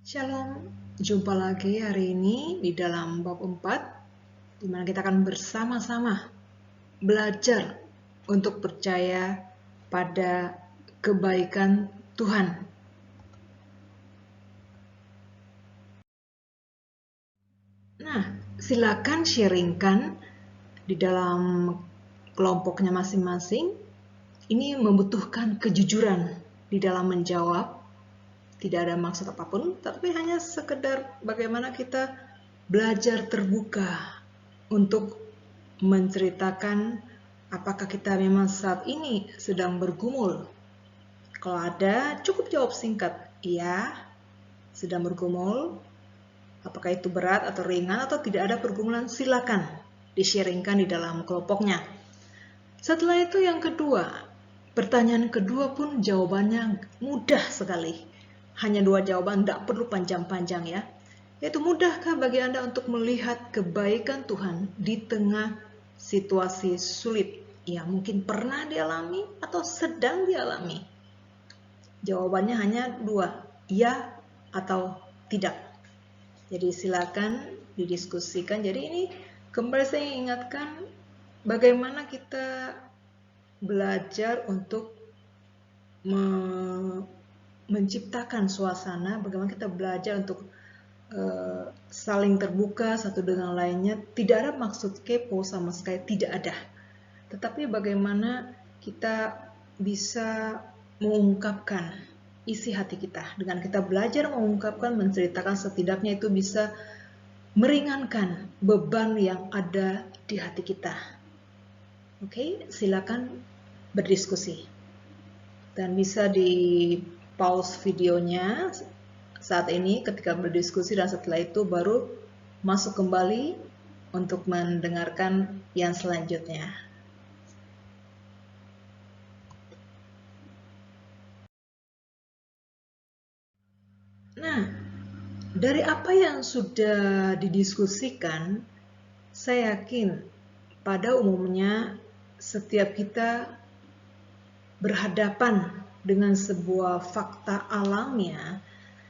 Shalom, jumpa lagi hari ini di dalam bab 4, di mana kita akan bersama-sama belajar untuk percaya pada kebaikan Tuhan. Nah, silakan sharingkan di dalam kelompoknya masing-masing. Ini membutuhkan kejujuran di dalam menjawab. Tidak ada maksud apapun, tapi hanya sekedar bagaimana kita belajar terbuka untuk menceritakan apakah kita memang saat ini sedang bergumul. Kalau ada, cukup jawab singkat, iya, sedang bergumul. Apakah itu berat atau ringan atau tidak ada pergumulan, silakan di-sharingkan di dalam kelompoknya. Setelah itu yang kedua, pertanyaan kedua pun jawabannya mudah sekali. Hanya 2 jawaban, tidak perlu panjang-panjang ya. Yaitu, mudahkah bagi Anda untuk melihat kebaikan Tuhan di tengah situasi sulit yang mungkin pernah dialami atau sedang dialami? Jawabannya hanya 2, iya atau tidak. Jadi silakan didiskusikan. Jadi ini kembali saya ingatkan bagaimana kita belajar untuk menciptakan suasana, bagaimana kita belajar untuk saling terbuka satu dengan lainnya. Tidak ada maksud kepo sama sekali, tidak ada. Tetapi bagaimana kita bisa mengungkapkan isi hati kita. Dengan kita belajar mengungkapkan, menceritakan, setidaknya itu bisa meringankan beban yang ada di hati kita. Oke, silakan berdiskusi. Dan bisa di pause videonya saat ini ketika berdiskusi, dan setelah itu baru masuk kembali untuk mendengarkan yang selanjutnya. Nah, dari apa yang sudah didiskusikan, saya yakin pada umumnya setiap kita berhadapan dengan sebuah fakta alamnya,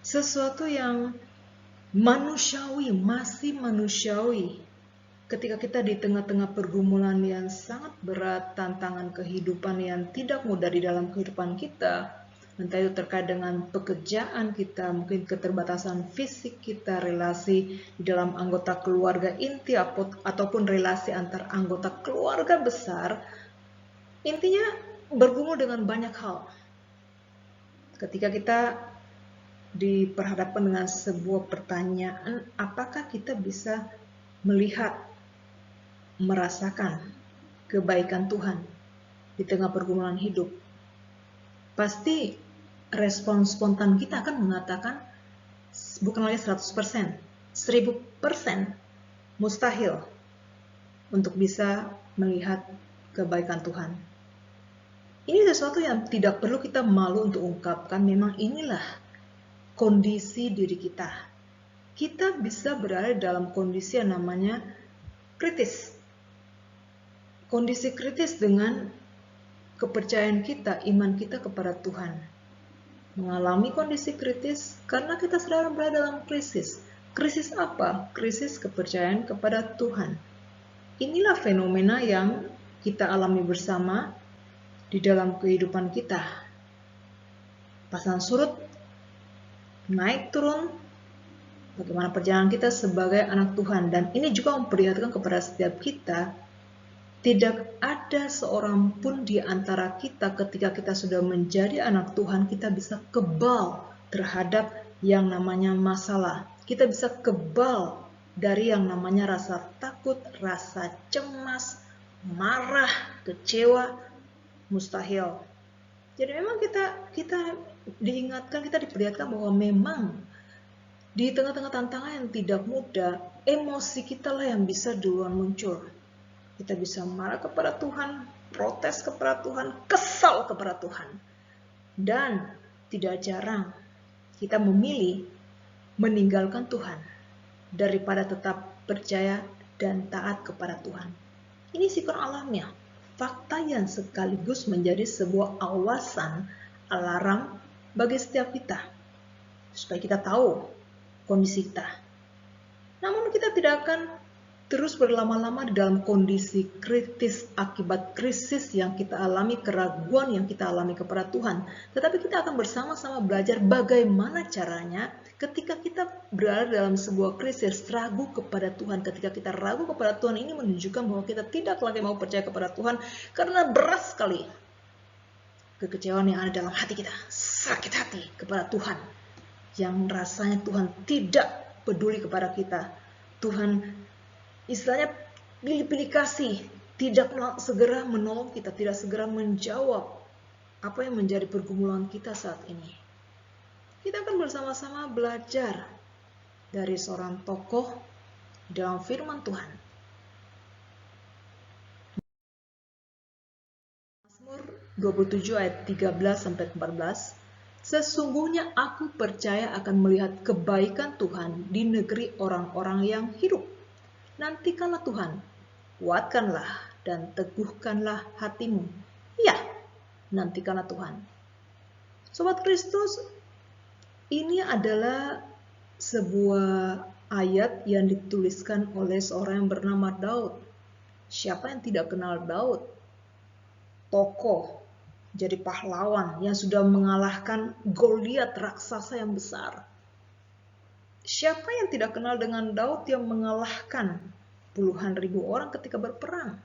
sesuatu yang manusiawi, masih manusiawi. Ketika kita di tengah-tengah pergumulan yang sangat berat, tantangan kehidupan yang tidak mudah di dalam kehidupan kita, entah itu terkait dengan pekerjaan kita, mungkin keterbatasan fisik kita, relasi di dalam anggota keluarga inti, ataupun relasi antar anggota keluarga besar, intinya bergumul dengan banyak hal. Ketika kita diperhadapkan dengan sebuah pertanyaan, apakah kita bisa melihat, merasakan kebaikan Tuhan di tengah pergumulan hidup? Pasti respon spontan kita akan mengatakan bukan lagi 100%, 1000% mustahil untuk bisa melihat kebaikan Tuhan. Ini sesuatu yang tidak perlu kita malu untuk ungkapkan. Memang inilah kondisi diri kita. Kita bisa berada dalam kondisi yang namanya kritis. Kondisi kritis dengan kepercayaan kita, iman kita kepada Tuhan. Mengalami kondisi kritis karena kita sedang berada dalam krisis. Krisis apa? Krisis kepercayaan kepada Tuhan. Inilah fenomena yang kita alami bersama di dalam kehidupan kita. Pasang surut, naik turun, bagaimana perjalanan kita sebagai anak Tuhan. Dan ini juga memperlihatkan kepada setiap kita, tidak ada seorang pun di antara kita ketika kita sudah menjadi anak Tuhan, kita bisa kebal terhadap yang namanya masalah. Kita bisa kebal dari yang namanya rasa takut, rasa cemas, marah, kecewa, mustahil. Jadi memang kita diingatkan, kita diperlihatkan bahwa memang di tengah-tengah tantangan yang tidak mudah, emosi kita lah yang bisa duluan muncul. Kita bisa marah kepada Tuhan, protes kepada Tuhan, kesal kepada Tuhan. Dan tidak jarang kita memilih meninggalkan Tuhan daripada tetap percaya dan taat kepada Tuhan. Ini sikon alamnya, fakta yang sekaligus menjadi sebuah awasan, alarm bagi setiap kita. Supaya kita tahu kondisi kita. Namun kita tidak akan terus berlama-lama di dalam kondisi kritis akibat krisis yang kita alami, keraguan yang kita alami kepada Tuhan. Tetapi kita akan bersama-sama belajar bagaimana caranya ketika kita berada dalam sebuah krisis, ragu kepada Tuhan. Ketika kita ragu kepada Tuhan, ini menunjukkan bahwa kita tidak lagi mau percaya kepada Tuhan karena berat sekali kekecewaan yang ada dalam hati kita, sakit hati kepada Tuhan, yang rasanya Tuhan tidak peduli kepada kita. Tuhan istilahnya pilih-pilih kasih, tidak segera menolong kita, tidak segera menjawab apa yang menjadi pergumulan kita saat ini. Kita akan bersama-sama belajar dari seorang tokoh dalam firman Tuhan. Mazmur 27 ayat 13-14. Sesungguhnya aku percaya akan melihat kebaikan Tuhan di negeri orang-orang yang hidup. Nantikanlah Tuhan, kuatkanlah dan teguhkanlah hatimu. Ya, nantikanlah Tuhan. Sobat Kristus, ini adalah sebuah ayat yang dituliskan oleh seorang yang bernama Daud. Siapa yang tidak kenal Daud? Tokoh, jadi pahlawan yang sudah mengalahkan Goliat raksasa yang besar. Siapa yang tidak kenal dengan Daud yang mengalahkan puluhan ribu orang ketika berperang?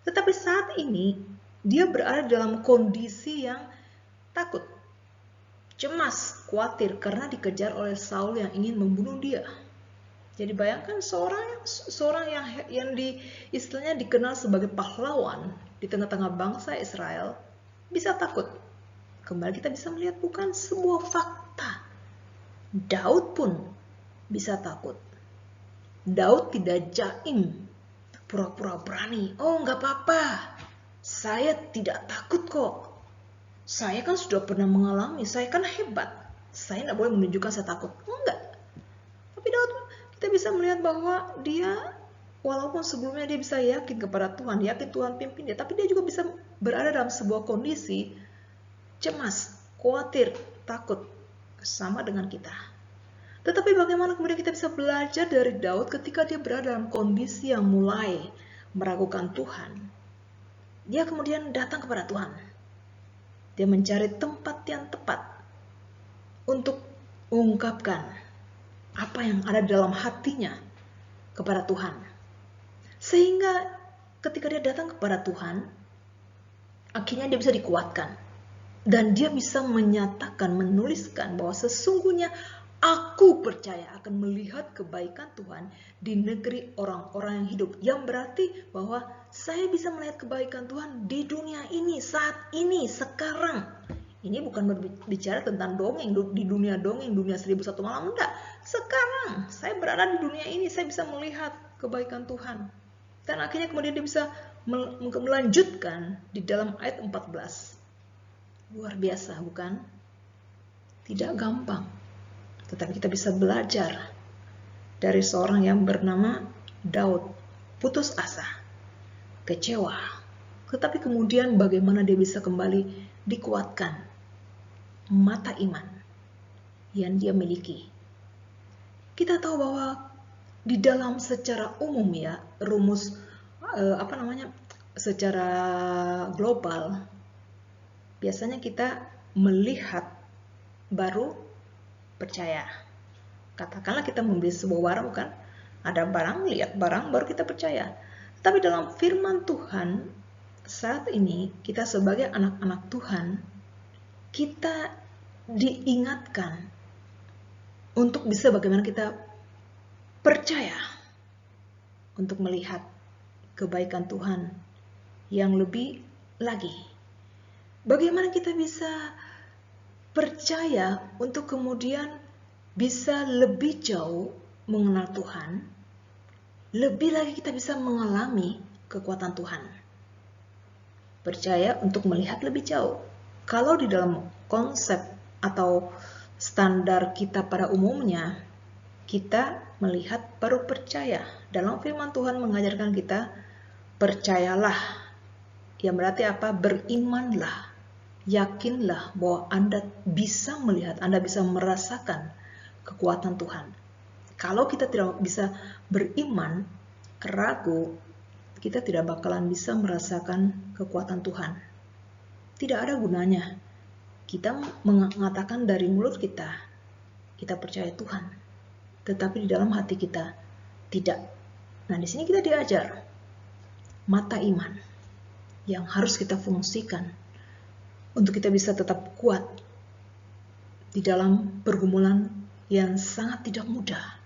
Tetapi saat ini dia berada dalam kondisi yang takut, cemas, khawatir karena dikejar oleh Saul yang ingin membunuh dia. Jadi bayangkan seorang yang istilahnya dikenal sebagai pahlawan di tengah-tengah bangsa Israel bisa takut. Kembali kita bisa melihat bukan sebuah fakta. Daud pun bisa takut. Daud tidak jaim, pura-pura berani. Oh, nggak apa-apa, saya tidak takut kok. Saya kan sudah pernah mengalami, saya kan hebat. Saya nggak boleh menunjukkan saya takut. Enggak. Tapi Daud, kita bisa melihat bahwa dia, walaupun sebelumnya dia bisa yakin kepada Tuhan, yakin Tuhan pimpin dia, tapi dia juga bisa berada dalam sebuah kondisi cemas, khawatir, takut, sama dengan kita. Tetapi bagaimana kemudian kita bisa belajar dari Daud ketika dia berada dalam kondisi yang mulai meragukan Tuhan? Dia kemudian datang kepada Tuhan. Dia mencari tempat yang tepat untuk mengungkapkan apa yang ada dalam hatinya kepada Tuhan. Sehingga ketika dia datang kepada Tuhan, akhirnya dia bisa dikuatkan. Dan dia bisa menyatakan, menuliskan bahwa sesungguhnya aku percaya akan melihat kebaikan Tuhan di negeri orang-orang yang hidup. Yang berarti bahwa saya bisa melihat kebaikan Tuhan di dunia ini, saat ini, sekarang. Ini bukan berbicara tentang dongeng, di dunia dongeng, dunia 1001 malam. Enggak. Sekarang saya berada di dunia ini, saya bisa melihat kebaikan Tuhan. Dan akhirnya kemudian dia bisa melanjutkan di dalam ayat 14. Luar biasa, bukan? Tidak gampang. Tetapi kita bisa belajar dari seorang yang bernama Daud. Putus asa, kecewa. Tetapi kemudian bagaimana dia bisa kembali dikuatkan. Mata iman yang dia miliki. Kita tahu bahwa di dalam secara umum ya, rumus secara global, biasanya kita melihat baru percaya. Katakanlah kita membeli sebuah barang, kan? Ada barang, lihat barang, baru kita percaya. Tapi dalam firman Tuhan, saat ini kita sebagai anak-anak Tuhan, kita diingatkan untuk bisa bagaimana kita percaya untuk melihat kebaikan Tuhan yang lebih lagi. Bagaimana kita bisa percaya untuk kemudian bisa lebih jauh mengenal Tuhan, lebih lagi kita bisa mengalami kekuatan Tuhan. Percaya untuk melihat lebih jauh. Kalau di dalam konsep atau standar kita pada umumnya, kita melihat baru percaya. Dalam firman Tuhan mengajarkan kita, percayalah. Yang berarti apa? Berimanlah. Yakinlah bahwa Anda bisa melihat, Anda bisa merasakan kekuatan Tuhan. Kalau kita tidak bisa beriman, ragu, kita tidak bakalan bisa merasakan kekuatan Tuhan. Tidak ada gunanya kita mengatakan dari mulut kita percaya Tuhan, tetapi di dalam hati kita tidak. Nah, di sini kita diajar mata iman yang harus kita fungsikan untuk kita bisa tetap kuat di dalam pergumulan yang sangat tidak mudah.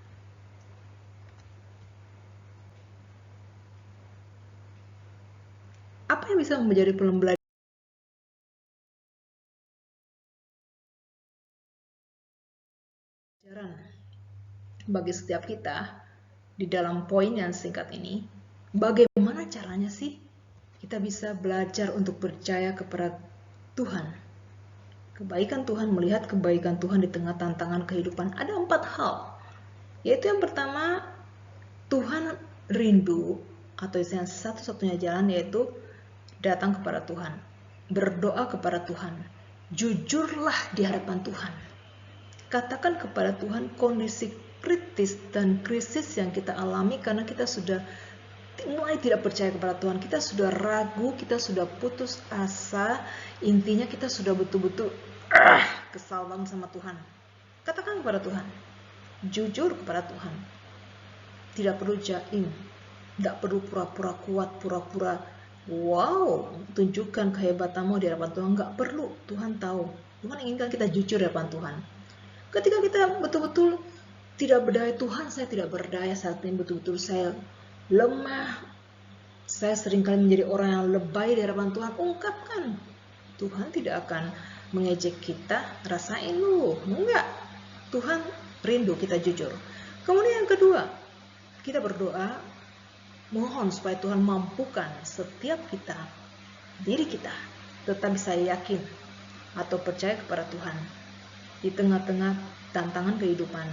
Apa yang bisa menjadi pembelajaran bagi setiap kita di dalam poin yang singkat ini? Bagaimana caranya sih kita bisa belajar untuk percaya kepada Tuhan? Kebaikan Tuhan, melihat kebaikan Tuhan di tengah tantangan kehidupan. Ada 4 hal. Yaitu yang pertama, Tuhan rindu, atau yang satu-satunya jalan yaitu datang kepada Tuhan. Berdoa kepada Tuhan. Jujurlah di hadapan Tuhan. Katakan kepada Tuhan kondisi kritis dan krisis yang kita alami karena kita sudah mulai tidak percaya kepada Tuhan, kita sudah ragu, kita sudah putus asa, intinya kita sudah betul-betul kesal banget sama Tuhan. Katakan kepada Tuhan, jujur kepada Tuhan. Tidak perlu jaim, tidak perlu pura-pura kuat, pura-pura wow, tunjukkan kehebatanmu di hadapan Tuhan. Nggak perlu, Tuhan tahu. Tuhan inginkan kita jujur di hadapan Tuhan. Ketika kita betul-betul tidak berdaya, Tuhan saya tidak berdaya saat ini, betul-betul saya lemah, saya seringkali menjadi orang yang lebay di hadapan Tuhan, ungkapkan. Tuhan tidak akan mengejek kita, rasain lu, enggak. Tuhan rindu kita jujur. Kemudian yang kedua, kita berdoa, mohon supaya Tuhan mampukan setiap kita, diri kita, tetap bisa yakin atau percaya kepada Tuhan di tengah-tengah tantangan kehidupan,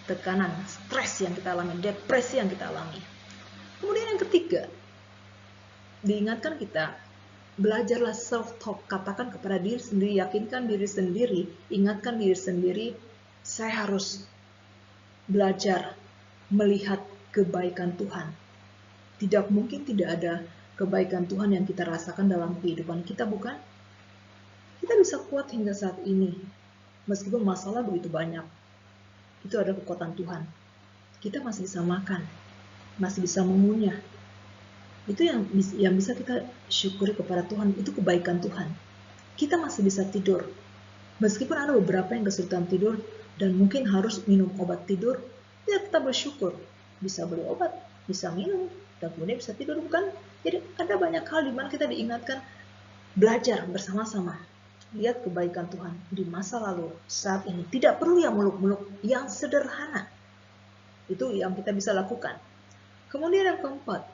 tekanan, stres yang kita alami, depresi yang kita alami. Kemudian yang ketiga, diingatkan kita, belajarlah self-talk, katakan kepada diri sendiri, yakinkan diri sendiri, ingatkan diri sendiri, saya harus belajar melihat kebaikan Tuhan. Tidak mungkin tidak ada kebaikan Tuhan yang kita rasakan dalam kehidupan kita, bukan? Kita bisa kuat hingga saat ini, meskipun masalah begitu banyak. Itu ada kekuatan Tuhan. Kita masih bisa makan, masih bisa mengunyah. Itu yang bisa kita syukuri kepada Tuhan, itu kebaikan Tuhan. Kita masih bisa tidur. Meskipun ada beberapa yang kesulitan tidur dan mungkin harus minum obat tidur, ya tetap bersyukur. Bisa beli obat, bisa minum, dan kemudian bisa tidur, bukan? Jadi ada banyak hal di mana kita diingatkan belajar bersama-sama. Lihat kebaikan Tuhan di masa lalu, saat ini. Tidak perlu yang muluk-muluk, yang sederhana. Itu yang kita bisa lakukan. Kemudian yang keempat,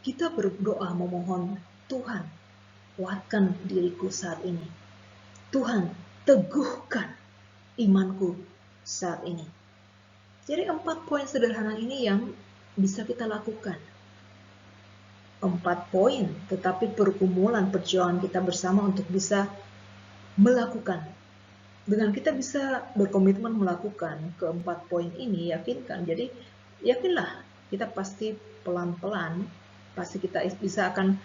kita berdoa memohon, Tuhan, kuatkan diriku saat ini. Tuhan, teguhkan imanku saat ini. Jadi 4 poin sederhana ini yang bisa kita lakukan. 4 poin, tetapi pergumulan perjuangan kita bersama untuk bisa melakukan. Dengan kita bisa berkomitmen melakukan ke-4 poin ini, yakinkan. Jadi yakinlah, kita pasti pelan-pelan, pasti kita bisa akan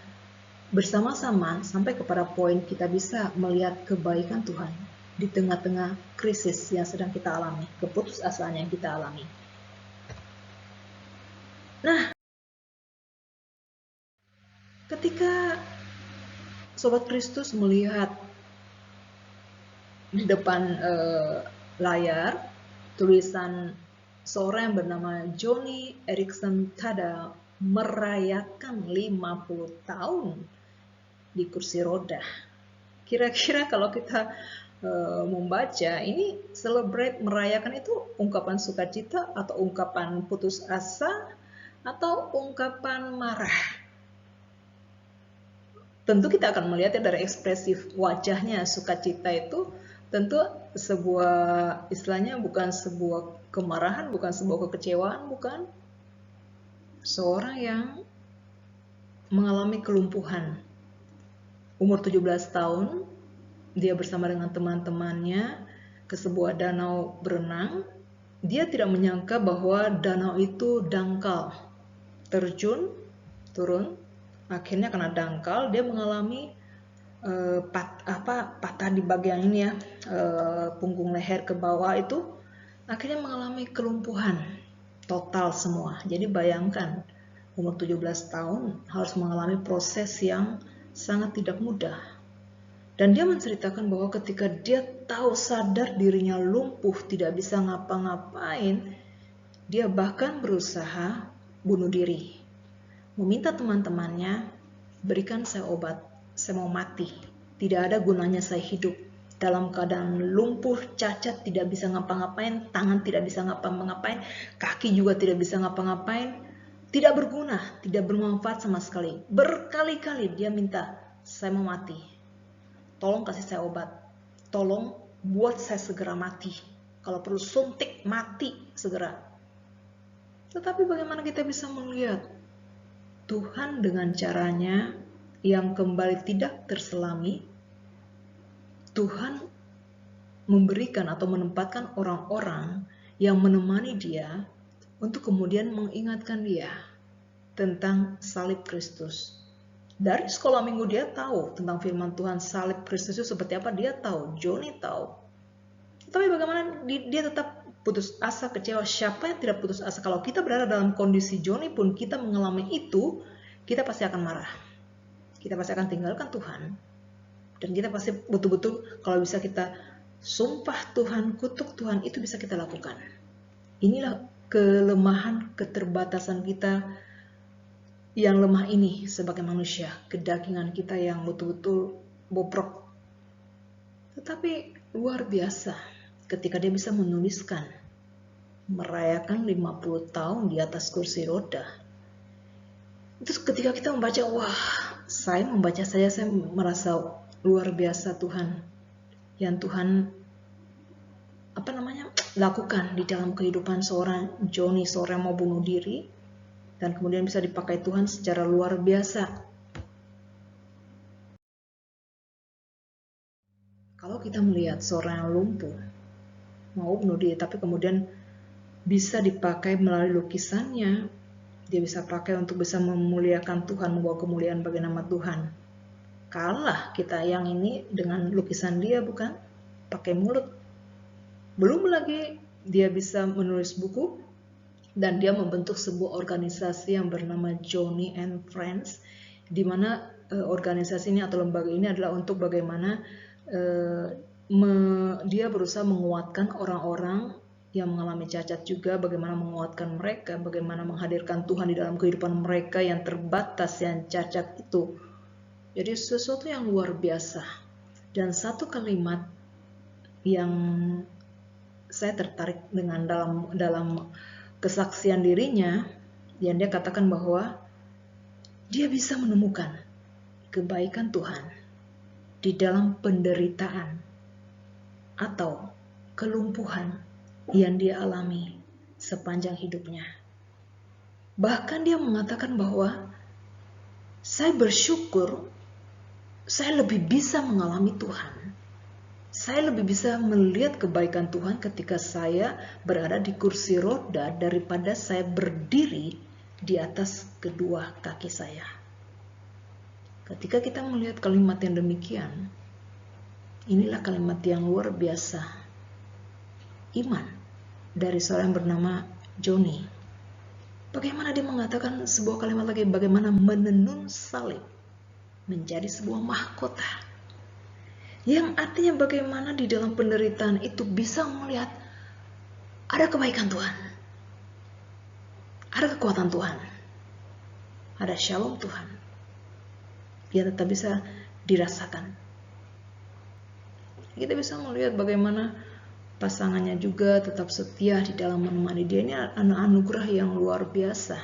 bersama-sama sampai kepada poin kita bisa melihat kebaikan Tuhan di tengah-tengah krisis yang sedang kita alami, keputusasaan yang kita alami. Nah, ketika Sobat Kristus melihat di depan layar tulisan seorang yang bernama Joni Eareckson Tada merayakan 50 tahun di kursi roda. Kira-kira kalau kita membaca ini, celebrate, merayakan itu ungkapan sukacita atau ungkapan putus asa atau ungkapan marah? Tentu kita akan melihatnya dari ekspresif wajahnya. Sukacita itu tentu sebuah, istilahnya bukan sebuah kemarahan, bukan sebuah kekecewaan, bukan. Seorang yang mengalami kelumpuhan. Umur 17 tahun, dia bersama dengan teman-temannya ke sebuah danau berenang. dia tidak menyangka bahwa danau itu dangkal. Terjun, turun, akhirnya karena dangkal dia mengalami patah di bagian ini ya, punggung leher ke bawah itu, akhirnya mengalami kelumpuhan total semua. Jadi bayangkan umur 17 tahun harus mengalami proses yang sangat tidak mudah. Dan dia menceritakan bahwa ketika dia tahu sadar dirinya lumpuh, tidak bisa ngapa-ngapain, dia bahkan berusaha bunuh diri. Meminta teman-temannya, berikan saya obat, saya mau mati. Tidak ada gunanya saya hidup. Dalam keadaan lumpuh, cacat, tidak bisa ngapa-ngapain, tangan tidak bisa ngapa-ngapain, kaki juga tidak bisa ngapa-ngapain, tidak berguna, tidak bermanfaat sama sekali. Berkali-kali dia minta, saya mau mati. Tolong kasih saya obat. Tolong buat saya segera mati. Kalau perlu suntik, mati segera. Tetapi bagaimana kita bisa melihat Tuhan dengan caranya yang kembali tidak terselami, Tuhan memberikan atau menempatkan orang-orang yang menemani dia untuk kemudian mengingatkan dia tentang salib Kristus. Dari sekolah minggu dia tahu tentang firman Tuhan, salib Kristus itu seperti apa, dia tahu, Johnny tahu. Tapi bagaimana dia tetap putus asa, kecewa? Siapa yang tidak putus asa? Kalau kita berada dalam kondisi Johnny pun kita mengalami itu, kita pasti akan marah. Kita pasti akan tinggalkan Tuhan. Dan kita pasti betul-betul kalau bisa kita sumpah Tuhan, kutuk Tuhan, itu bisa kita lakukan. Inilah kelemahan, keterbatasan kita yang lemah ini sebagai manusia, kedagingan kita yang betul-betul bobrok. Tetapi luar biasa ketika dia bisa menuliskan, merayakan 50 tahun di atas kursi roda. Itu ketika kita membaca, wah, saya membaca saja saya merasa luar biasa Tuhan. Yang Tuhan lakukan di dalam kehidupan seorang Johnny, seorang yang mau bunuh diri, dan kemudian bisa dipakai Tuhan secara luar biasa. Kalau kita melihat seorang yang lumpuh, mau bunuh diri, tapi kemudian bisa dipakai melalui lukisannya, dia bisa pakai untuk bisa memuliakan Tuhan, membawa kemuliaan bagi nama Tuhan. Kalah kita yang ini dengan lukisan dia, bukan? Pakai mulut. Belum lagi dia bisa menulis buku, dan dia membentuk sebuah organisasi yang bernama Johnny and Friends, di mana organisasi ini atau lembaga ini adalah untuk bagaimana dia berusaha menguatkan orang-orang yang mengalami cacat juga, bagaimana menguatkan mereka, bagaimana menghadirkan Tuhan di dalam kehidupan mereka yang terbatas, yang cacat itu. Jadi sesuatu yang luar biasa. Dan satu kalimat yang saya tertarik dengan dalam kesaksian dirinya, yang dia katakan bahwa dia bisa menemukan kebaikan Tuhan di dalam penderitaan atau kelumpuhan yang dia alami sepanjang hidupnya. Bahkan dia mengatakan bahwa saya bersyukur saya lebih bisa mengalami Tuhan. Saya lebih bisa melihat kebaikan Tuhan ketika saya berada di kursi roda daripada saya berdiri di atas kedua kaki saya. Ketika kita melihat kalimat yang demikian, inilah kalimat yang luar biasa. Iman dari seorang yang bernama Johnny. Bagaimana dia mengatakan sebuah kalimat lagi, bagaimana menenun salib menjadi sebuah mahkota. Yang artinya bagaimana di dalam penderitaan itu bisa melihat ada kebaikan Tuhan, ada kekuatan Tuhan, ada shalom Tuhan. Dia tetap bisa dirasakan. Kita bisa melihat bagaimana pasangannya juga tetap setia di dalam menemani dia. Ini anugerah yang luar biasa.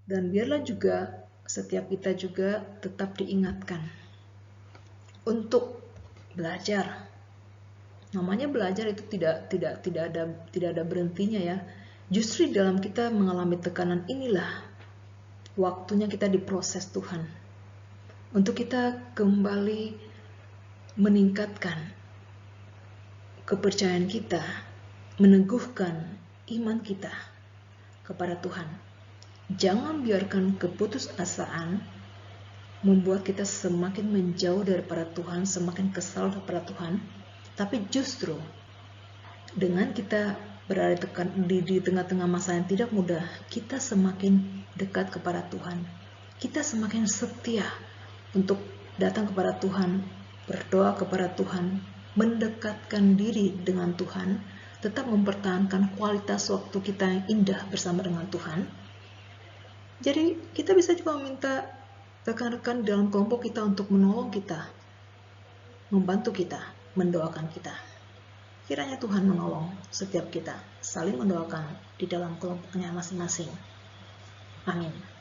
Dan biarlah juga setiap kita juga tetap diingatkan untuk belajar. Namanya belajar itu tidak ada berhentinya ya. Justru dalam kita mengalami tekanan inilah waktunya kita diproses Tuhan untuk kita kembali meningkatkan kepercayaan kita meneguhkan iman kita kepada Tuhan. Jangan biarkan keputusasaan membuat kita semakin menjauh daripada Tuhan, semakin kesal kepada Tuhan. Tapi justru dengan kita berada di tengah-tengah masa yang tidak mudah, kita semakin dekat kepada Tuhan. Kita semakin setia untuk datang kepada Tuhan, berdoa kepada Tuhan, mendekatkan diri dengan Tuhan, tetap mempertahankan kualitas waktu kita yang indah bersama dengan Tuhan. Jadi kita bisa juga meminta rekan-rekan dalam kelompok kita untuk menolong kita, membantu kita, mendoakan kita. Kiranya Tuhan menolong setiap kita, saling mendoakan di dalam kelompoknya masing-masing. Amin.